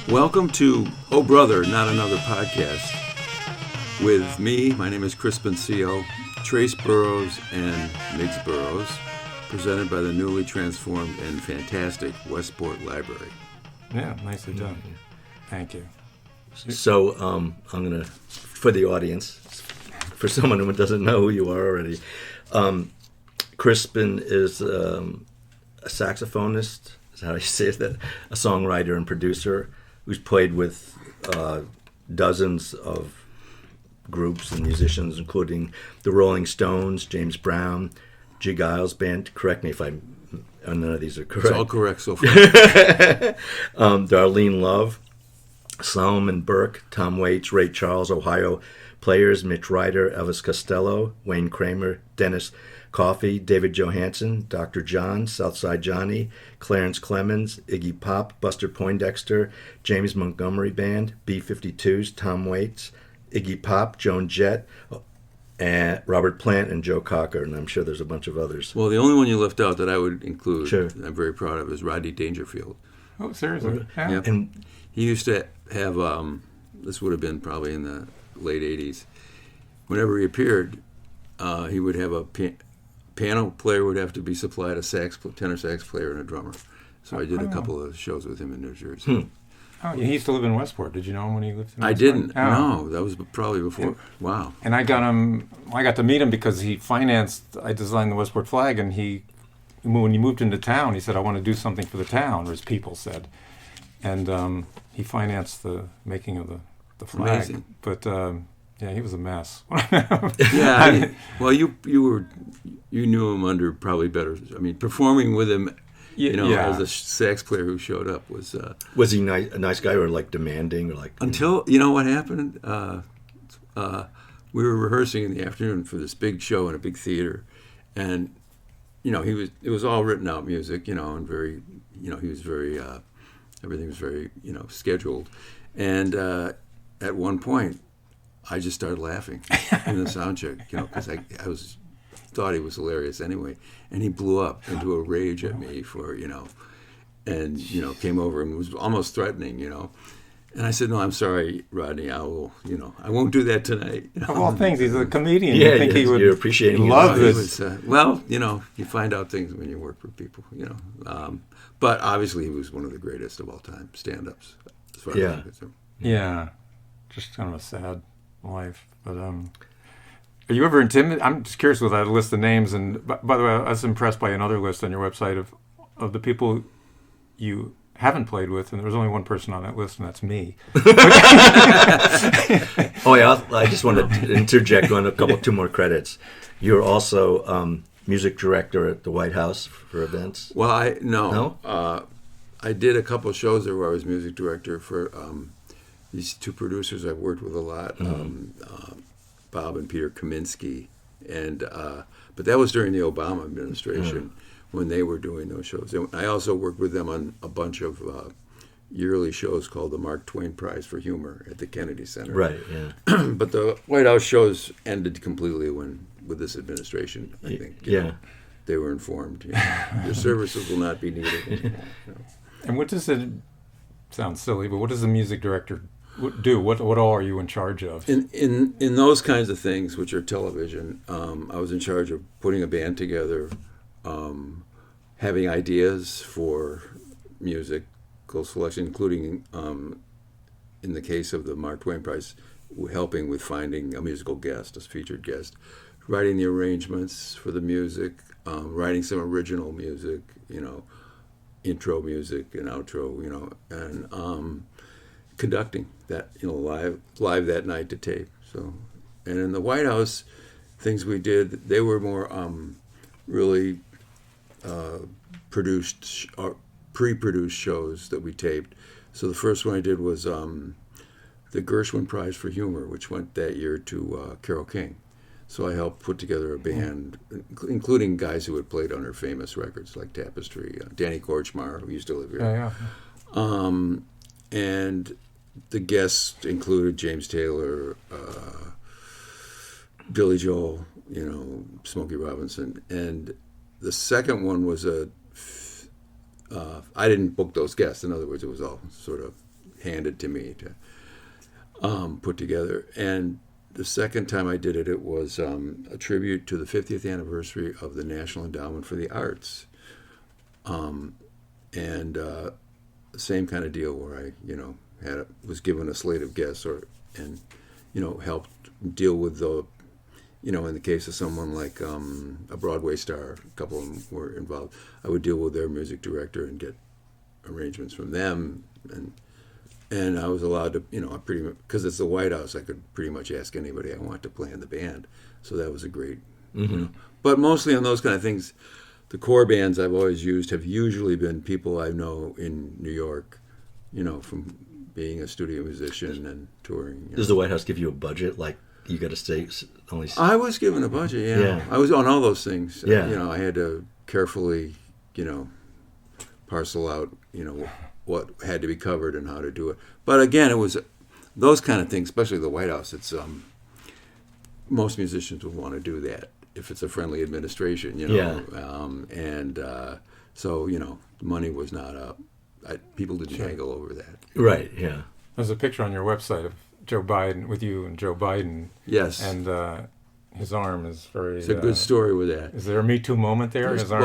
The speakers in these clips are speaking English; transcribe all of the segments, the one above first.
Welcome to Oh Brother, Not Another Podcast with me. My name is Crispin Cioe, Trace Burroughs, and Miggs Burroughs, presented by the newly transformed and fantastic Westport Library. Yeah, nicely done. Thank you. So I'm going to, for the audience, for someone who doesn't know who you are already, Crispin is a saxophonist, is how you say that, a songwriter and producer who's played with dozens of groups and musicians, including the Rolling Stones, James Brown, G. Giles Band. Correct me if none of these are correct. It's all correct so far. Darlene Love, Solomon Burke, Tom Waits, Ray Charles, Ohio Players, Mitch Ryder, Elvis Costello, Wayne Kramer, Dennis Coffey, David Johansen, Dr. John, Southside Johnny, Clarence Clemens, Iggy Pop, Buster Poindexter, James Montgomery Band, B-52s, Tom Waits, Iggy Pop, Joan Jett, and Robert Plant, and Joe Cocker, and I'm sure there's a bunch of others. Well, the only one you left out that I would include, Sure. I'm very proud of, is Rodney Dangerfield. Oh, seriously? Yeah. Yep. And He used to have, this would have been probably in the late 80s, whenever he appeared, he would have a piano player would have to be supplied a tenor sax player and a drummer. So I did a couple of shows with him in New Jersey. Oh, he used to live in Westport. Did you know him when he lived in I Westport? didn't. Oh. No, that was probably before. Wow. And I got to meet him because he I designed the Westport flag, and when he moved into town, he said, I want to do something for the town, or his people said. And he financed the making of the flag. Amazing. But yeah, he was a mess. Yeah. Well, you knew him under probably better. I mean, performing with him, as a sax player who showed up was he a nice guy, or like demanding, or like until what happened. We were rehearsing in the afternoon for this big show in a big theater, and it was all written out music, and very, he was very everything was very scheduled, and at one point I just started laughing in the sound check, because I thought he was hilarious anyway, and he blew up into a rage at me for and came over and was almost threatening, and I said, no, I'm sorry, Rodney, I won't do that tonight. Of all things, he's a comedian. Yeah, you think he would you're appreciating love it. this. You find out things when you work for people, but obviously he was one of the greatest of all time stand-ups, as far as I'm concerned. Yeah, just kind of a sad life. But are you ever intimidated? I'm just curious with that list of names. And by the way, I was impressed by another list on your website of the people you haven't played with, and there was only one person on that list, and that's me. Oh yeah, I just want to interject on two more credits. You're also music director at the White House for events. Well, I did a couple of shows there where I was music director for these two producers I've worked with a lot, Bob and Peter Kaminsky, and but that was during the Obama administration when they were doing those shows. And I also worked with them on a bunch of yearly shows called the Mark Twain Prize for Humor at the Kennedy Center. Right. Yeah. But the White House shows ended completely with this administration. I think. They were informed. Your services will not be needed. And what does it sound silly? But what does the music director do? What all are you in charge of? In those kinds of things, which are television, I was in charge of putting a band together, having ideas for musical selection, including, in the case of the Mark Twain Prize, helping with finding a musical guest, a featured guest, writing the arrangements for the music, writing some original music, intro music and outro, and conducting that, live that night to tape. So, and in the White House, things we did, they were more really pre-produced shows that we taped. So the first one I did was the Gershwin Prize for Humor, which went that year to Carole King. So I helped put together a band, including guys who had played on her famous records like Tapestry, Danny Korchmar, who used to live here. And the guests included James Taylor, Billy Joel, Smokey Robinson. And the second one was I didn't book those guests. In other words, it was all sort of handed to me to put together. And the second time I did it, it was a tribute to the 50th anniversary of the National Endowment for the Arts. Same kind of deal where I, was given a slate of guests helped deal with the, in the case of someone like a Broadway star, a couple of them were involved. I would deal with their music director and get arrangements from them, and I was allowed to, because it's the White House, I could pretty much ask anybody I want to play in the band. So that was a great, But mostly on those kind of things, the core bands I've always used have usually been people I know in New York, from being a studio musician and touring. Does the White House give you a budget? Like, you got to stay only... I was given a budget, yeah. I was on all those things. Yeah. I had to carefully, parcel out, what had to be covered and how to do it. But again, it was those kind of things, especially the White House. It's most musicians will want to do that if it's a friendly administration, So money was not up. People didn't haggle over that. Right. Yeah. There's a picture on your website of Joe Biden with you and Joe Biden. Yes. And his arm is very... It's a good story with that. Is there a Me Too moment there? His arm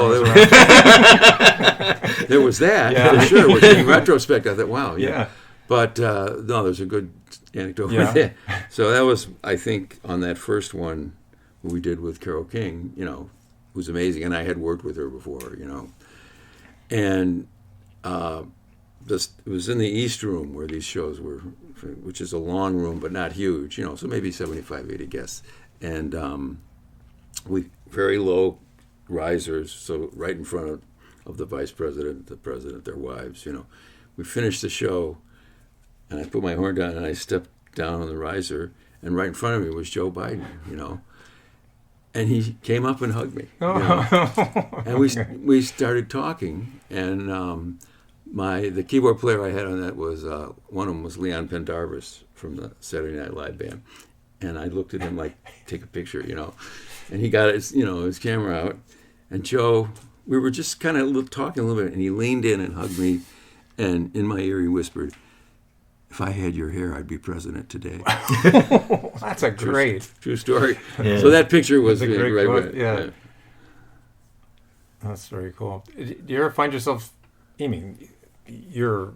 there was that, for sure. Which in retrospect, I thought, wow. Yeah. But no, there's a good anecdote with that. So that was, I think, on that first one we did with Carole King, it was amazing. And I had worked with her before, And it was in the East Room where these shows were, which is a long room, but not huge, so maybe 75, 80 guests. And we very low risers, so right in front of the vice president, the president, their wives, We finished the show, and I put my horn down, and I stepped down on the riser, and right in front of me was Joe Biden, And he came up and hugged me. And we started talking, and the keyboard player I had on that was, one of them was Leon Pendarvis from the Saturday Night Live band. And I looked at him like, take a picture, And he got his camera out. And Joe, we were just kind of talking a little bit, and he leaned in and hugged me. And in my ear, he whispered, "If I had your hair, I'd be president today." That's a great... True story. Yeah. So that picture was That's a great right quote, with it. yeah. That's very cool. Do you ever find yourself, you're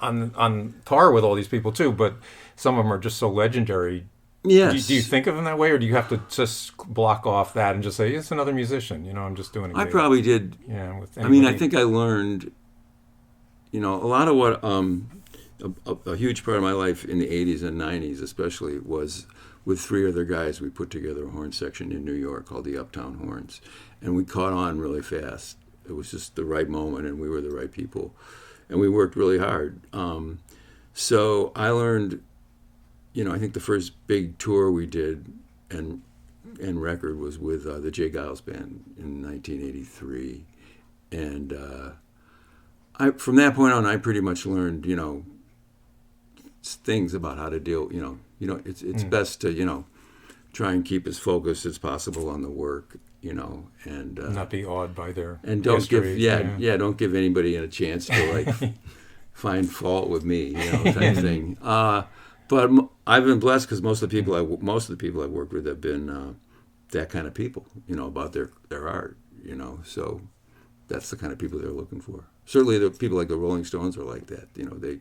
on par with all these people too, but some of them are just so legendary. Yes. Do you think of them that way, or do you have to just block off that and just say, it's another musician, I'm just doing it? I probably did. Yeah. With I think I learned, a lot of what, a huge part of my life in the 80s and 90s especially was with three other guys. We put together a horn section in New York called the Uptown Horns, and we caught on really fast. It was just the right moment, and we were the right people, and we worked really hard. So I learned, I think the first big tour we did and record was with the Jay Giles Band in 1983, and from that point on, I pretty much learned, things about how to deal. It's best to try and keep as focused as possible on the work, and not be awed by their and don't history. don't give anybody a chance to like find fault with me, type thing. But I've been blessed because most of the people I've worked with have been that kind of people, about their art, So that's the kind of people they're looking for. Certainly, the people like the Rolling Stones are like that. They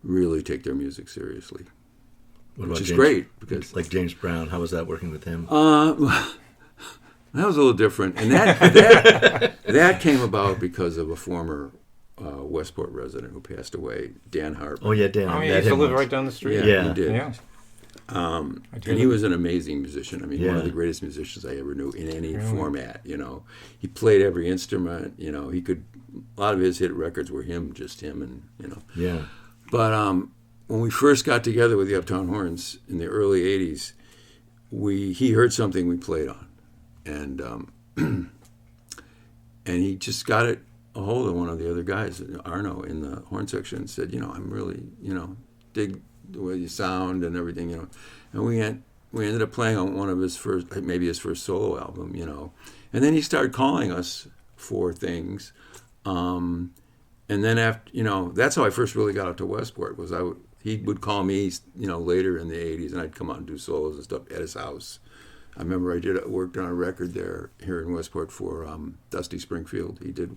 really take their music seriously, which is great because like James Brown. How was that working with him? That was a little different, and that came about because of a former Westport resident who passed away, Dan Harper. Oh yeah, Dan. He used to live right down the street. Yeah, he did. Yeah. And he was an amazing musician. One of the greatest musicians I ever knew in any Really? format. He played every instrument. He could. A lot of his hit records were just him, and Yeah. But when we first got together with the Uptown Horns in the early '80s, he heard something we played on, and and he just got a hold of one of the other guys, Arno, in the horn section, and said, I'm really, dig the way you sound and everything, And we ended up playing on one of his first solo album, And then he started calling us for things, and then after, that's how I first really got out to Westport. He would call me, later in the '80s, and I'd come out and do solos and stuff at his house. I remember I worked on a record here in Westport for Dusty Springfield. He did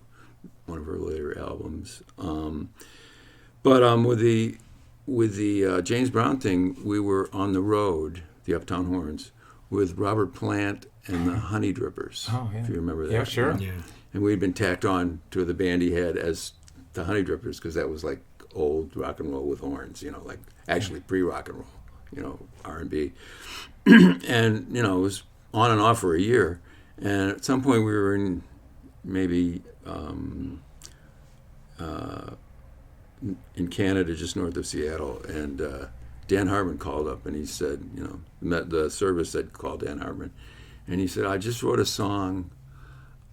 one of her later albums. But with the James Brown thing, we were on the road, the Uptown Horns, with Robert Plant and the Honey Drippers. Oh, yeah. If you remember that. Yeah, sure. Yeah. And we'd been tacked on to the band he had as the Honey Drippers, because that was like old rock and roll with horns, like actually pre-rock and roll, R&B. And, it was on and off for a year. And at some point we were in maybe in Canada, just north of Seattle, and Dan Hartman called up and he said, the service said, call Dan Hartman. And he said, I just wrote a song.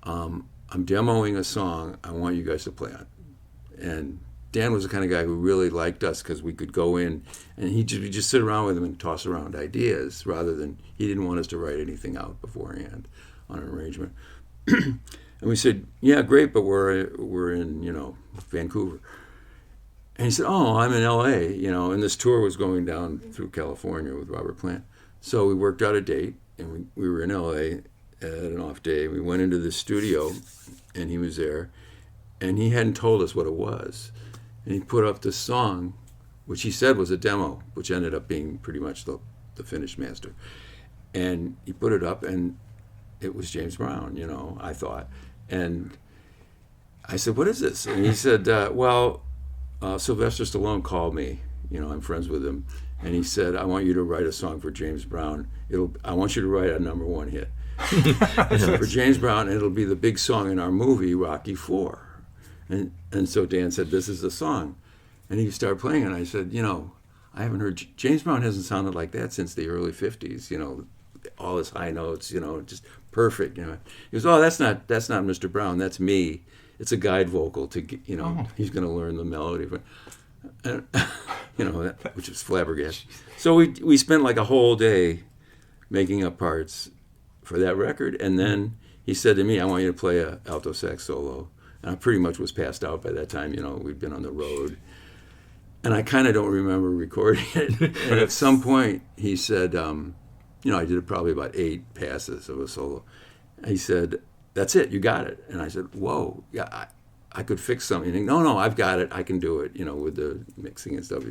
I'm demoing a song I want you guys to play on. And Dan was the kind of guy who really liked us because we could go in and we'd just sit around with him and toss around ideas rather than, he didn't want us to write anything out beforehand on an arrangement. And we said, yeah, great, but we're in, Vancouver. And he said, oh, I'm in L.A., and this tour was going down through California with Robert Plant. So we worked out a date, and we were in L.A. at an off day. We went into the studio, and he was there, and he hadn't told us what it was. And he put up this song, which he said was a demo, which ended up being pretty much the finished master. And he put it up, and it was James Brown, I thought. And I said, what is this? And he said, Sylvester Stallone called me, I'm friends with him, and he said, I want you to write a song for James Brown. I want you to write a #1 hit for James Brown, and it'll be the big song in our movie, Rocky IV. And so Dan said, this is the song. And he started playing, and I said, I haven't heard, James Brown hasn't sounded like that since the early 50s, all his high notes, just perfect. He goes, oh, that's not Mr. Brown, that's me. It's a guide vocal to, he's going to learn the melody, which is flabbergasted. So we spent like a whole day making up parts for that record, and then he said to me, I want you to play a alto sax solo. And I pretty much was passed out by that time, we'd been on the road. And I kind of don't remember recording it. And at some point he said, I did probably about 8 passes of a solo. He said, that's it, you got it. And I said, whoa, yeah, I could fix something. No, I've got it, I can do it, with the mixing and stuff.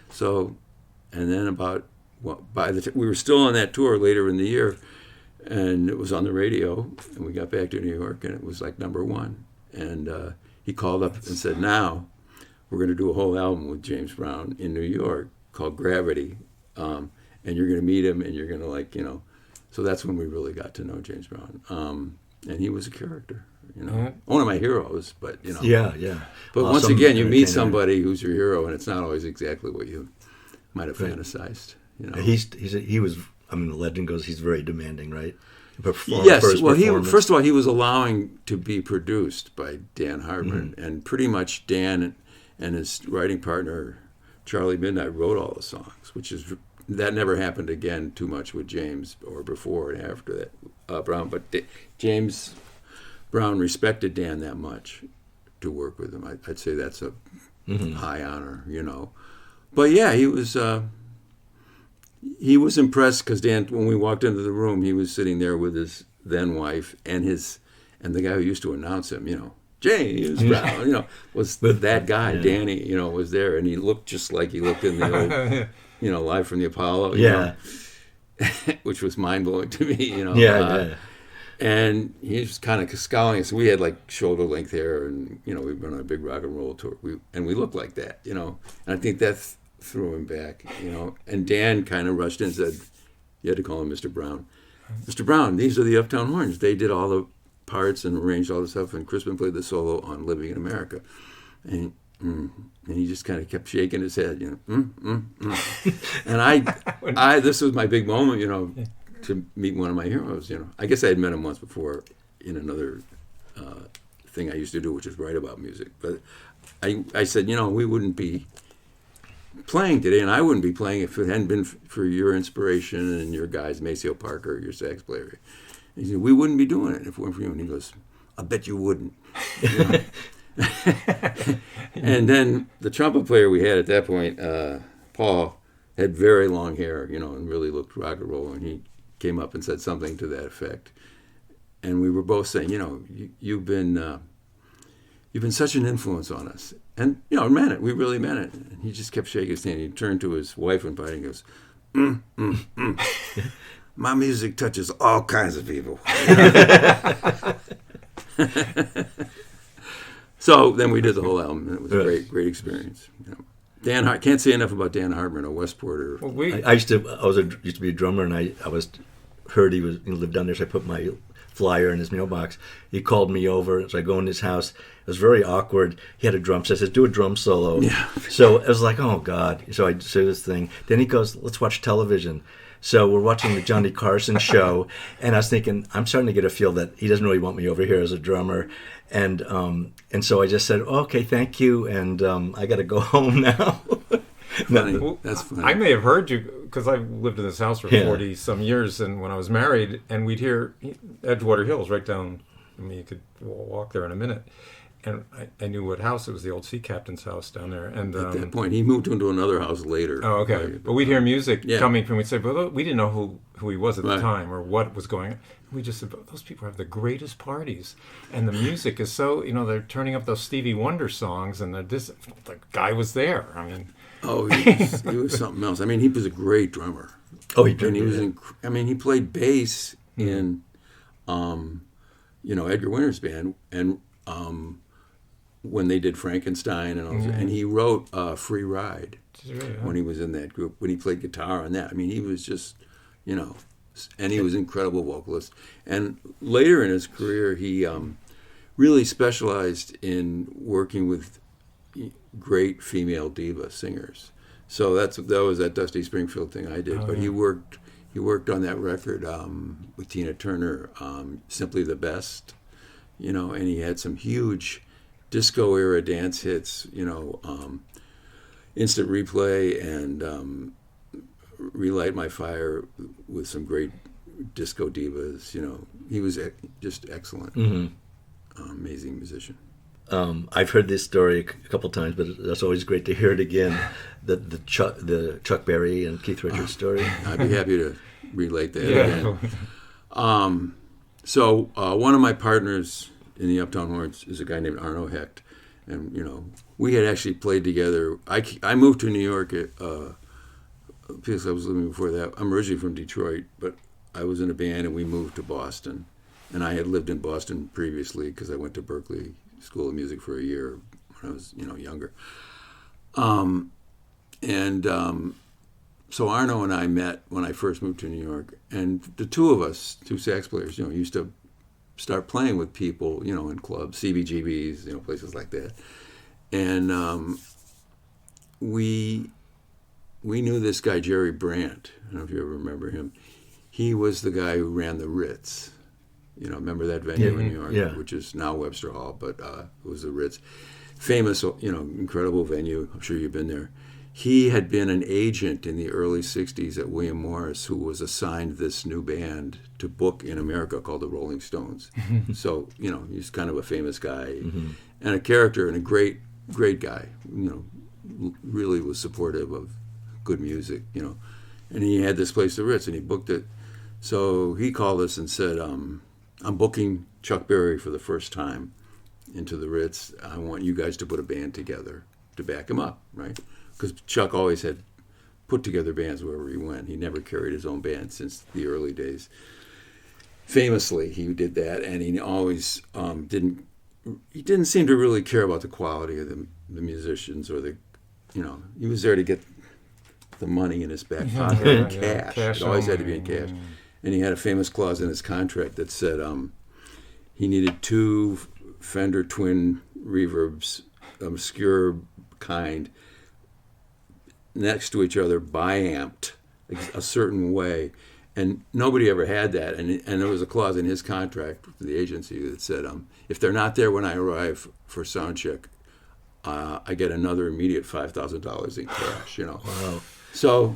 So, and then we were still on that tour later in the year, and it was on the radio, and we got back to New York, and it was like #1. And he called up and said, now we're going to do a whole album with James Brown in New York called Gravity, and you're going to meet him, and you're going to so that's when we really got to know James Brown. And he was a character, one of my heroes, but, Yeah. But once again, you meet somebody who's your hero, and it's not always exactly what you might have fantasized, He was, the legend goes, he's very demanding, right? Yes, well, first of all, he was allowing to be produced by Dan Hartman, and pretty much Dan and his writing partner, Charlie Midnight, wrote all the songs, that never happened again too much with James or before and after that, Brown. But James Brown respected Dan that much to work with him. I'd say that's a high honor, But yeah, he was impressed because Dan, when we walked into the room, he was sitting there with his then wife and the guy who used to announce him, James Brown, was that guy. Danny, was there, and he looked just like he looked in the old, Live from the Apollo, which was mind blowing to me, And he was kind of scowling. So we had like shoulder length hair, and we'd been on a big rock and roll tour, and we looked like that, And I think that's threw him back, And Dan kind of rushed in and said, you had to call him Mr. Brown. Mr. Brown, these are the Uptown Horns. They did all the parts and arranged all the stuff, and Crispin played the solo on Living in America. And he just kind of kept shaking his head, And I this was my big moment, to meet one of my heroes, I guess I had met him once before in another thing I used to do, which is write about music. But I said, we wouldn't be playing today, and I wouldn't be playing if it hadn't been for your inspiration and your guys, Maceo Parker, your sax player. And he said, we wouldn't be doing it if it weren't for you. And he goes, I bet you wouldn't. And then the trumpet player we had at that point, Paul, had very long hair, and really looked rock and roll. And he came up and said something to that effect. And we were both saying, you've been such an influence on us. And, meant it. We really meant it. And he just kept shaking his hand. He turned to his wife one night and goes, my music touches all kinds of people. So then we did the whole album, and it was a great experience. Dan, can't say enough about Dan Hartman, a Westporter. I used to be a drummer, and I heard he lived down there, so I put my flyer in his mailbox. He called me over, so I go in his house. It was very awkward. He had a drum set. I said, do a drum solo. Yeah. So I was like, oh, God. So I say this thing. Then he goes, let's watch television. So we're watching the Johnny Carson show, and I was thinking, I'm starting to get a feel that he doesn't really want me over here as a drummer. And so I just said, okay, thank you, and I got to go home now. Funny. Well, that's funny. I may have heard you, because I've lived in this house for 40-some years, and when I was married, and we'd hear Edgewater Hills right down, you could walk there in a minute. And I knew what house it was, the old sea captain's house down there. And at that point, he moved into another house later. Oh, okay. But we'd hear music coming from, we'd say, well, we didn't know who he was at the time or what was going on. We just said, those people have the greatest parties. And the music is so, they're turning up those Stevie Wonder songs, and the guy was there. I mean... Oh, he was something else. I mean, he was a great drummer. Oh, he did. And he was he played bass in, Edgar Winter's band, and when they did Frankenstein and all that, and he wrote Free Ride when he was in that group, when he played guitar on that. I mean, he was just, and he was an incredible vocalist. And later in his career, he really specialized in working with great female diva singers. So that was that Dusty Springfield thing I did. But he worked on that record with Tina Turner, Simply the Best, and he had some huge disco era dance hits, Instant Replay and Relight My Fire with some great disco divas. He was just excellent, amazing musician. I've heard this story a couple times, but that's always great to hear it again. The Chuck Berry and Keith Richards story. I'd be happy to relate that again. So one of my partners in the Uptown Horns is a guy named Arno Hecht, and we had actually played together. I moved to New York because I was living before that. I'm originally from Detroit, but I was in a band and we moved to Boston, and I had lived in Boston previously because I went to Berklee School of Music for a year when I was younger. So Arno and I met when I first moved to New York, and the two of us, two sax players, used to start playing with people, in clubs, CBGBs, places like that. And we knew this guy, Jerry Brandt. I don't know if you ever remember him. He was the guy who ran the Ritz. Remember that venue in New York, which is now Webster Hall, but it was the Ritz. Famous, incredible venue. I'm sure you've been there. He had been an agent in the early 60s at William Morris, who was assigned this new band to book in America called the Rolling Stones. So, he's kind of a famous guy and a character and a great guy. Really was supportive of good music, And he had this place, the Ritz, and he booked it. So he called us and said, I'm booking Chuck Berry for the first time into the Ritz. I want you guys to put a band together to back him up, right? Because Chuck always had put together bands wherever he went. He never carried his own band since the early days. Famously, he did that, and he always didn't seem to really care about the quality of the musicians or he was there to get the money in his back pocket in cash. It always had to be in cash. And he had a famous clause in his contract that said he needed 2 Fender twin reverbs, obscure kind, next to each other, bi-amped a certain way. And nobody ever had that. And there was a clause in his contract with the agency that said, if they're not there when I arrive for sound check, I get another immediate $5,000 in cash, Wow. So...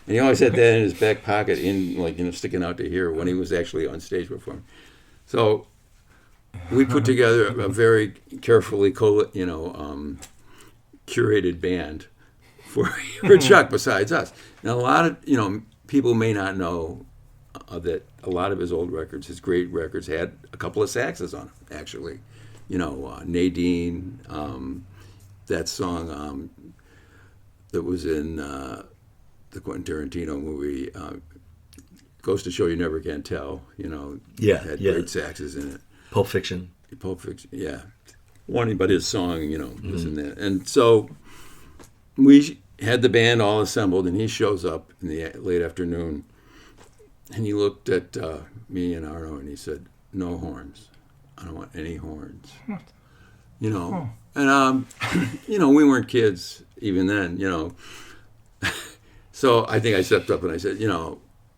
And he always had that in his back pocket, sticking out to here when he was actually on stage performing. So we put together a very carefully, curated band for Chuck. Besides us, now a lot of people may not know that a lot of his old records, his great records, had a couple of saxes on them. Actually, Nadine, that song that was in the Quentin Tarantino movie. Goes to show you never can tell. Had great saxes in it. Pulp Fiction. Yeah. But his song, was in that. And so we had the band all assembled, and he shows up in the late afternoon, and he looked at me and Arno, and he said, "No horns. I don't want any horns." And we weren't kids even then, So I think I stepped up and I said,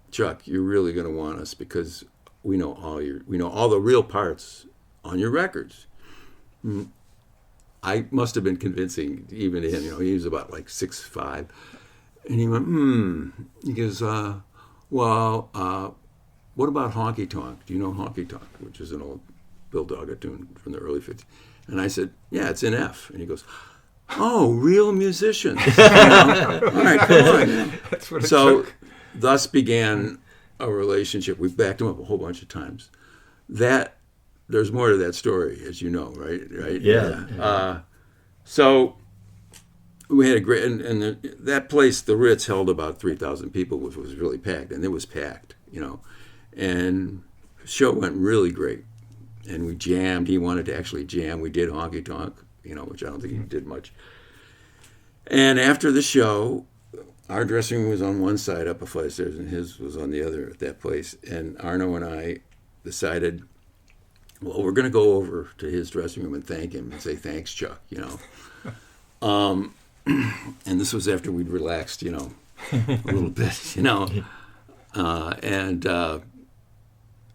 Chuck, you're really going to want us because we know all the real parts on your records. I must have been convincing even to him. He was about like 6'5", and he went, He goes, what about Honky Tonk? Do you know Honky Tonk, which is an old Bill Doggett tune from the early 50s? And I said, yeah, it's in F. And he goes, oh, real musicians. All right, come on. That's what it So took. thus began a relationship. We've backed him up a whole bunch of times. There's more to that story, as you know, right? Yeah. So we had a great, and that place, the Ritz, held about 3,000 people, which was really packed, and it was packed, And the show went really great, and we jammed. He wanted to actually jam. We did Honky Tonk, which I don't think he did much. And after the show, our dressing room was on one side up a flight of stairs, and his was on the other at that place. And Arno and I decided, well, we're going to go over to his dressing room and thank him and say, thanks, Chuck, And this was after we'd relaxed, a little bit,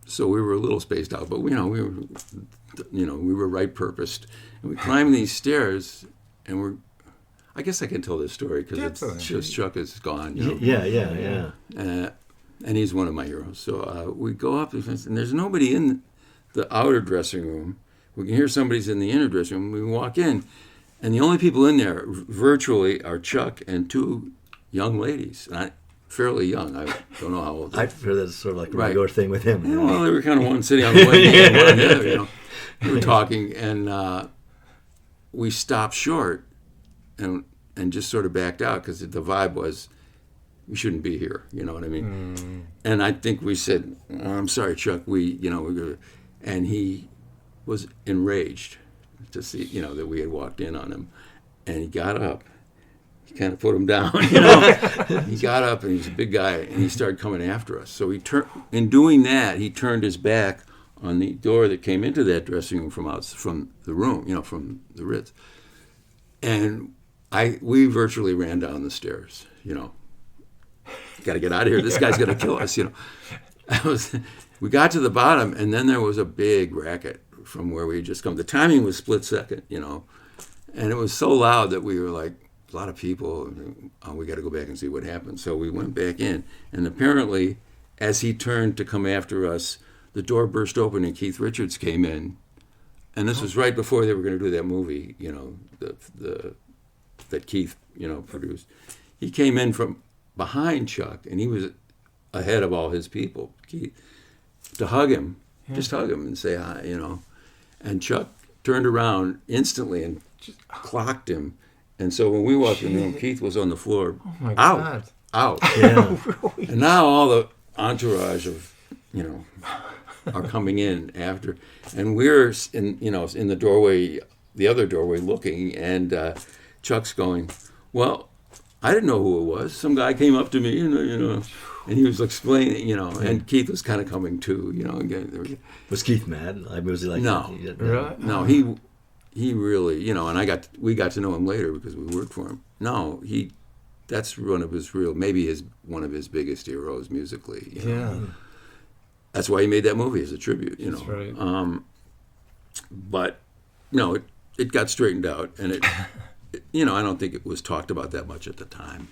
So we were a little spaced out, but we were right-purposed. And we climbed these stairs, and I guess I can tell this story because Chuck is gone. Yeah. And he's one of my heroes. So we go up, and there's nobody in the outer dressing room. We can hear somebody's in the inner dressing room. We walk in, and the only people in there virtually are Chuck and two young ladies. Fairly young. I don't know how old. I've heard that's sort of like a regular thing with him. Well, they were kind of one sitting on the one hand, one on the other. We were talking, and we stopped short, and just sort of backed out because the vibe was, we shouldn't be here. You know what I mean? And I think we said, "I'm sorry, Chuck. And he was enraged to see, that we had walked in on him, and he got up. He kind of put him down, He got up, and he's a big guy, and he started coming after us. So in doing that, he turned his back on the door that came into that dressing room from the room, from the Ritz. And we virtually ran down the stairs, Got to get out of here. This guy's going to kill us, We got to the bottom, and then there was a big racket from where we had just come. The timing was split second, and it was so loud that we were like, a lot of people, we got to go back and see what happened. So we went back in, and apparently, as he turned to come after us, the door burst open and Keith Richards came in, and this was right before they were going to do that movie, that Keith, produced. He came in from behind Chuck, and he was ahead of all his people, Keith, to hug him, just hug him and say hi, And Chuck turned around instantly and just clocked him. And so when we walked in the room, Keith was on the floor, out. Yeah. And now all the entourage of, are coming in after, and we're in the doorway, the other doorway, looking, and Chuck's going, well, I didn't know who it was. Some guy came up to me, and he was explaining, and Keith was kind of coming too, Again, Was Keith mad? Was he like? No, Really? no, he really, and we got to know him later because we worked for him. No, that's one of his one of his biggest heroes musically. Yeah. That's why he made that movie as a tribute, That's right. But it got straightened out, and it I don't think it was talked about that much at the time,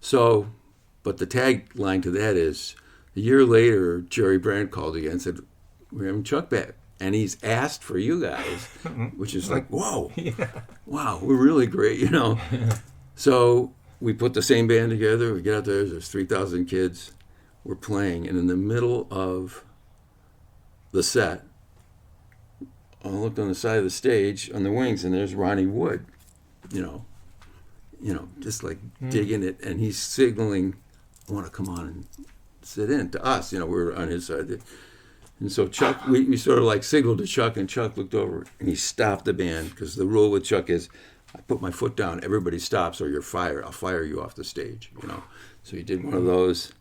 So, but the tagline to that is, a year later, Jerry Brandt called again and said, we're having Chuck back. and he's asked for you guys, which is like, whoa, wow, we're really great, you know. So we put the same band together. We get out there's 3,000 kids. We're playing, and in the middle of the set, I looked on the side of the stage on the wings, and there's Ronnie Wood, you know, just like digging it, and he's signaling, I want to come on and sit in to us. You know, we were on his side. And so Chuck, we sort of like signaled to Chuck, and Chuck looked over, and he stopped the band, because the rule with Chuck is, I put my foot down, everybody stops, or you're fired. I'll fire you off the stage, you know. So he did one of those.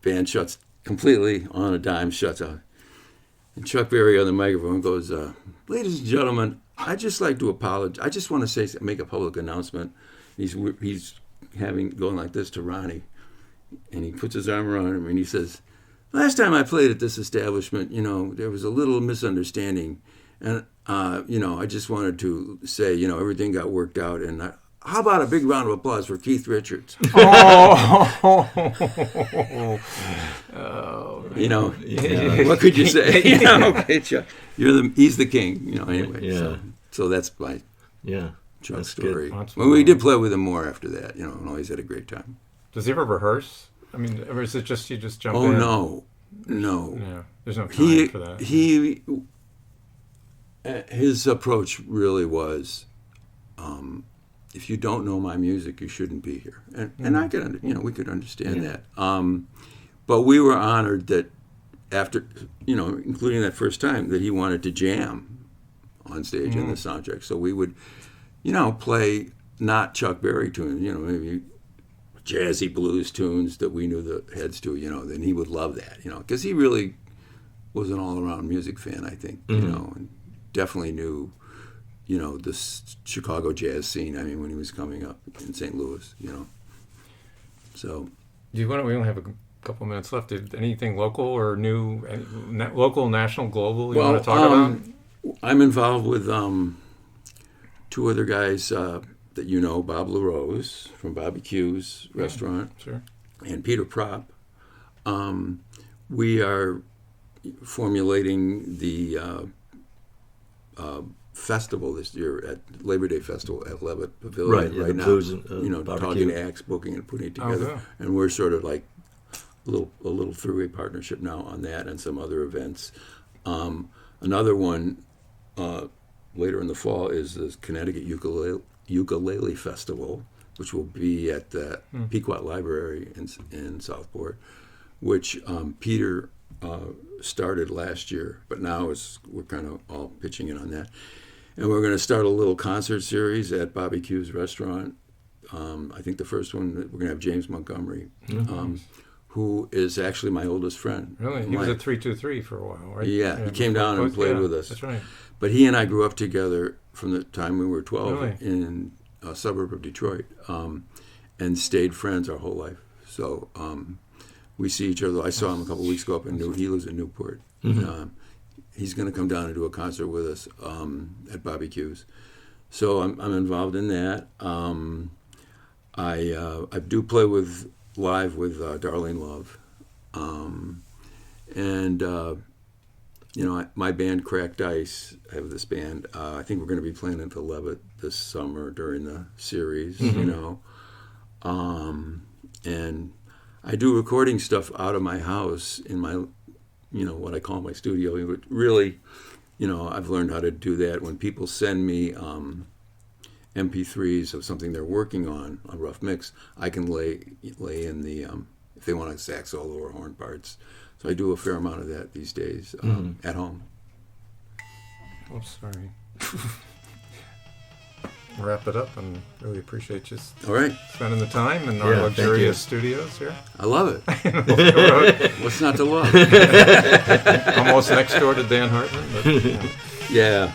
Band shuts completely on a dime, shuts out. And Chuck Berry on the microphone goes, ladies and gentlemen, I'd just like to apologize. I just want to make a public announcement. He's going like this to Ronnie, and he puts his arm around him, and he says, last time I played at this establishment, you know, there was a little misunderstanding, and you know, I just wanted to say, you know, everything got worked out, and how about a big round of applause for Keith Richards? You know, what could you say? You know, okay, Chuck, he's the king. You know, anyway. So that's my Chuck story. Well, we did play with him more after that. You know, and always had a great time. Does he ever rehearse? I mean, or is it just you just jump in? Oh no. Yeah, there's no time for that. His approach really was, if you don't know my music, you shouldn't be here, and I could, you know, we could understand that. But we were honored that after, you know, including that first time, that he wanted to jam on stage in the soundtrack. So we would, you know, play not Chuck Berry tunes, you know, maybe jazzy blues tunes that we knew the heads to, you know. Then he would love that, you know, because he really was an all-around music fan, I think, you know, and definitely knew, you know, the Chicago jazz scene. I mean, when he was coming up in St. Louis, you know. So, we only have a couple minutes left. Anything local or new, local, national, global you want to talk about? I'm involved with two other guys that you know, Bob LaRose from Bobby Q's restaurant, sure, and Peter Propp. We are formulating the festival this year at Labor Day Festival at Levitt Pavilion right now. Blues and, you know, talking acts, booking and putting it together, and we're sort of like a little three-way partnership now on that and some other events. Another one later in the fall is the Connecticut Ukulele Festival, which will be at the Pequot Library in Southport, which Peter started last year, but now we're kind of all pitching in on that. And we're going to start a little concert series at Bobby Q's restaurant. I think the first one, we're going to have James Montgomery, who is actually my oldest friend. Really? He was at 323 for a while, right? Yeah, he came down and played with us. That's right. But he and I grew up together from the time we were 12 in a suburb of Detroit, and stayed friends our whole life. So we see each other. I saw him a couple of weeks ago up in he lives in Newport. He's going to come down and do a concert with us at Bobby Q's. So I'm involved in that. I do play live with Darlene Love, and you know, my band Cracked Ice. I have this band. I think we're going to be playing at the Levitt this summer during the series. You know, and I do recording stuff out of my house in my, you know, what I call my studio. It really, you know, I've learned how to do that. When people send me MP3s of something they're working on, a rough mix, I can lay in the, if they want a sax solo or horn parts. So I do a fair amount of that these days at home. Oh, sorry. Wrap it up, and really appreciate you spending the time in our luxurious studios here. I love it. What's not to love? Almost next door to Dan Hartman. But, Yeah.